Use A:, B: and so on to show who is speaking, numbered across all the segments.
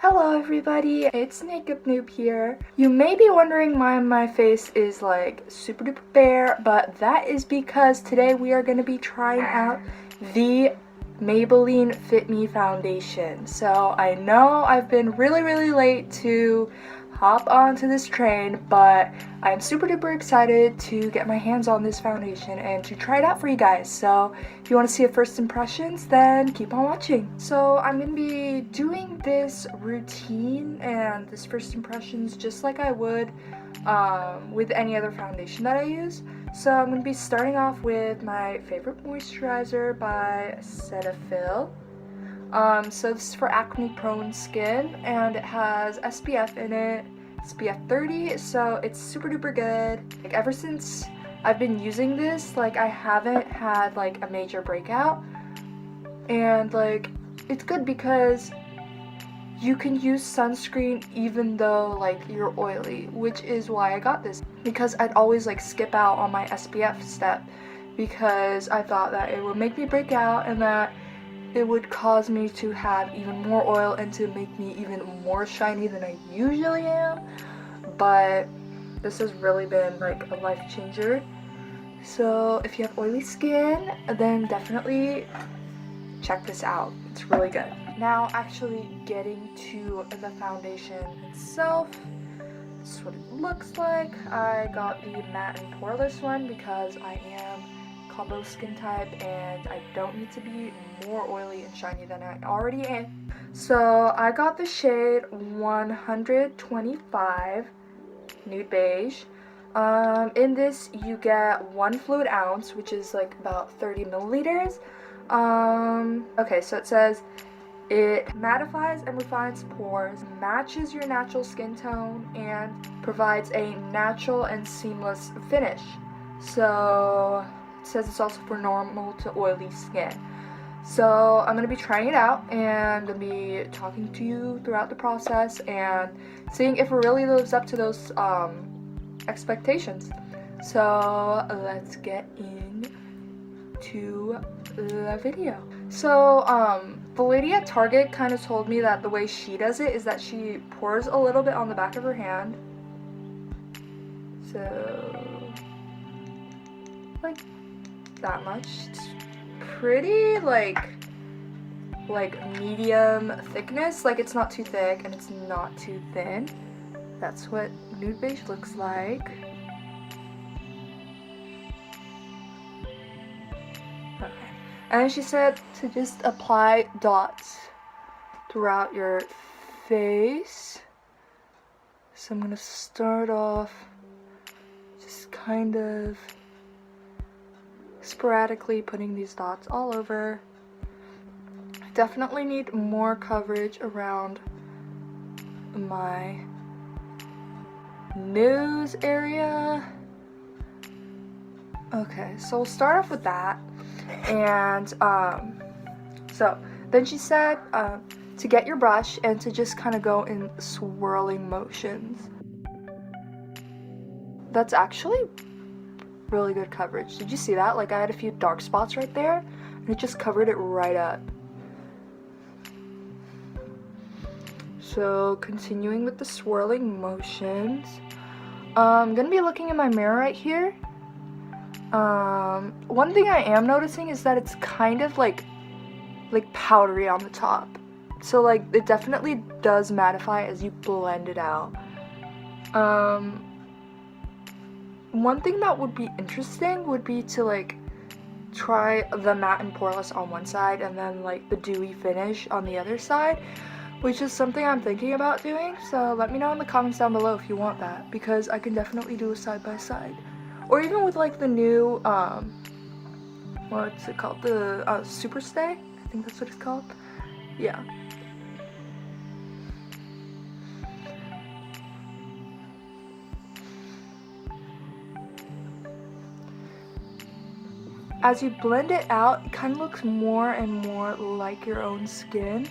A: Hello everybody, it's Naked Noob here. You may be wondering why my face is like super duper bare, but that is because today we are going to be trying out the Maybelline Fit Me foundation. So I know I've been really late to hop onto this train, but I'm super duper excited to get my hands on this foundation and to try it out for you guys. So if you want to see a first impressions, then keep on watching. So I'm going to be doing this routine and this first impressions just like I would with any other foundation that I use. So I'm going to be starting off with my favorite moisturizer by Cetaphil. So this is for acne prone skin and it has SPF in it, SPF 30, so it's super duper good. Like ever since I've been using this, like I haven't had like a major breakout, and like it's good because you can use sunscreen even though like you're oily, which is why I got this, because I'd always like skip out on my SPF step because I thought that it would make me break out and that it would cause me to have even more oil and to make me even more shiny than I usually am. But this has really been like a life changer. So if you have oily skin, then definitely check this out. It's really good. Now actually getting to the foundation itself, this is what it looks like. I got the matte and poreless one because I am combo skin type and I don't need to be more oily and shiny than I already am. So I got the shade 125 nude beige. In this you get 1 fluid ounce, which is like about 30 milliliters. Okay, so it says it mattifies and refines pores, matches your natural skin tone, and provides a natural and seamless finish. So it says it's also for normal to oily skin. So I'm going to be trying it out and I'm going to be talking to you throughout the process and seeing if it really lives up to those expectations. So let's get into the video. So the lady at Target kind of told me that the way she does it is that she pours a little bit on the back of her hand. So like that much. It's pretty like medium thickness. Like it's not too thick and it's not too thin. That's what nude beige looks like. Okay. And she said to just apply dots throughout your face. So I'm gonna start off just kind of sporadically putting these dots all over. I definitely need more coverage around my nose area. Okay, so we'll start off with that. And so then she said to get your brush and to just kind of go in swirling motions. That's actually really good coverage. Did you see that? Like I had a few dark spots right there and it just covered it right up. So continuing with the swirling motions, I'm gonna be looking in my mirror right here. One thing I am noticing is that it's kind of like powdery on the top. So like it definitely does mattify as you blend it out. One thing that would be interesting would be to like try the matte and poreless on one side and then like the dewy finish on the other side, which is something I'm thinking about doing. So let me know in the comments down below if you want that, because I can definitely do a side by side, or even with like the new what's it called, the Super Stay, I think that's what it's called. Yeah. As you blend it out, it kind of looks more and more like your own skin.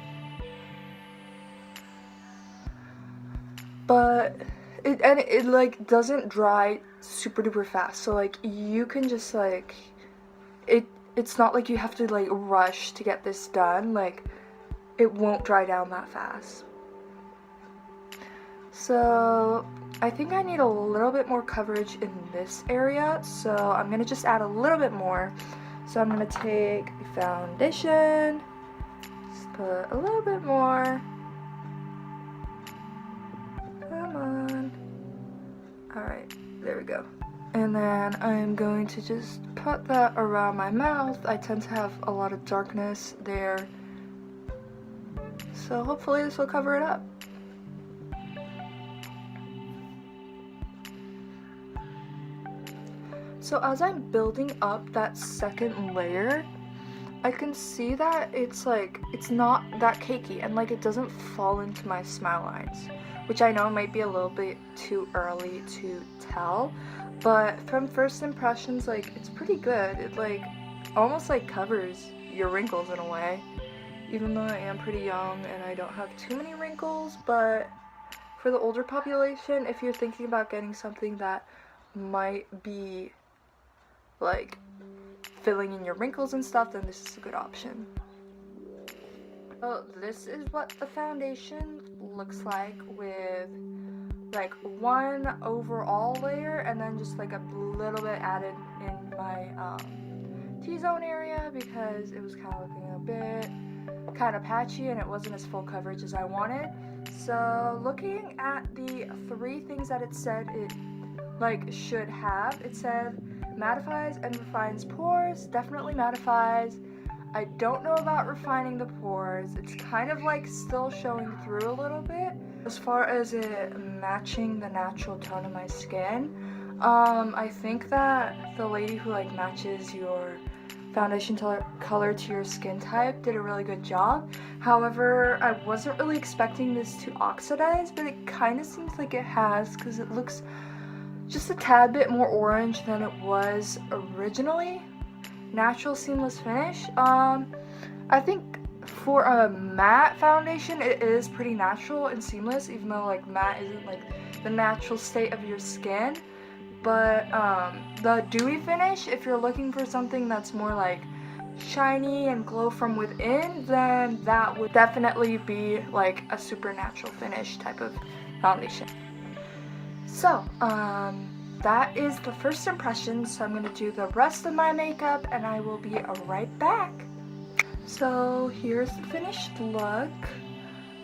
A: But it like doesn't dry super duper fast. So like you can just like it's not like you have to like rush to get this done. Like it won't dry down that fast. So I think I need a little bit more coverage in this area, so I'm gonna just add a little bit more. So I'm gonna take the foundation, just put a little bit more. Come on. Alright, there we go. And then I'm going to just put that around my mouth. I tend to have a lot of darkness there, so hopefully this will cover it up. So as I'm building up that second layer, I can see that it's not that cakey and like it doesn't fall into my smile lines, which I know might be a little bit too early to tell, but from first impressions, like, it's pretty good. It like almost like covers your wrinkles in a way, even though I am pretty young and I don't have too many wrinkles. But for the older population, if you're thinking about getting something that might be like filling in your wrinkles and stuff, then this is a good option. So this is what the foundation looks like with like one overall layer and then just like a little bit added in my T-zone area because it was kind of looking a bit kind of patchy and it wasn't as full coverage as I wanted. So looking at the 3 things that it said it like should have, it said mattifies and refines pores. Definitely mattifies. I don't know about refining the pores. It's kind of like still showing through a little bit. As far as it matching the natural tone of my skin, I think that the lady who like matches your foundation color to your skin type did a really good job. However, I wasn't really expecting this to oxidize, but it kind of seems like it has because it looks just a tad bit more orange than it was originally. Natural seamless finish. I think for a matte foundation it is pretty natural and seamless, even though like matte isn't like the natural state of your skin. But the dewy finish, if you're looking for something that's more like shiny and glow from within, then that would definitely be like a supernatural finish type of foundation. So, that is the first impression, so I'm going to do the rest of my makeup and I will be right back. So, here's the finished look.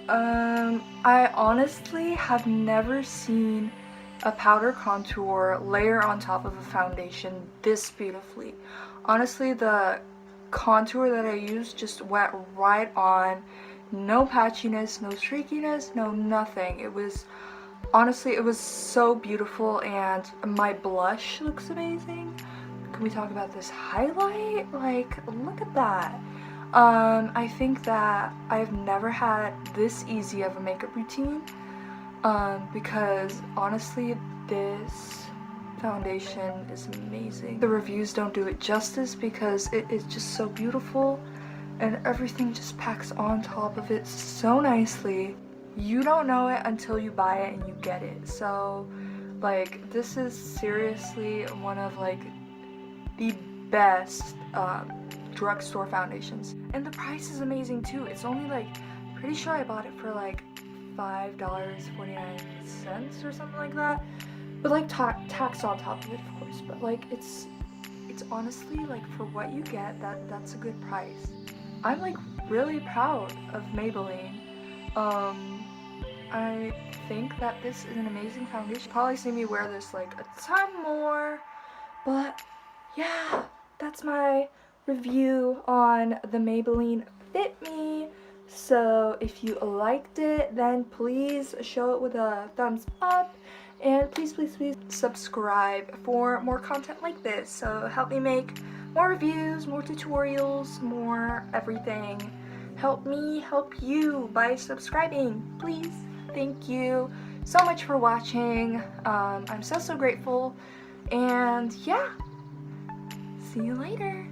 A: I honestly have never seen a powder contour layer on top of a foundation this beautifully. Honestly, the contour that I used just went right on. No patchiness, no streakiness, no nothing. It was honestly, it was so beautiful, and my blush looks amazing. Can we talk about this highlight? Like, look at that. I think that I've never had this easy of a makeup routine, because honestly, this foundation is amazing. The reviews don't do it justice because it is just so beautiful, and everything just packs on top of it so nicely. You don't know it until you buy it and you get it. So like, this is seriously one of like the best drugstore foundations, and the price is amazing too. It's only like, pretty sure I bought it for like $5.49 or something like that, but like tax on top of it, of course. But like, it's honestly like, for what you get, that's a good price. I'm like really proud of Maybelline. I think that this is an amazing foundation. You'll probably see me wear this like a ton more, but yeah, that's my review on the Maybelline Fit Me. So if you liked it, then please show it with a thumbs up, and please subscribe for more content like this. So help me make more reviews, more tutorials, more everything. Help me help you by subscribing, please. Thank you so much for watching. I'm so grateful, and yeah, see you later.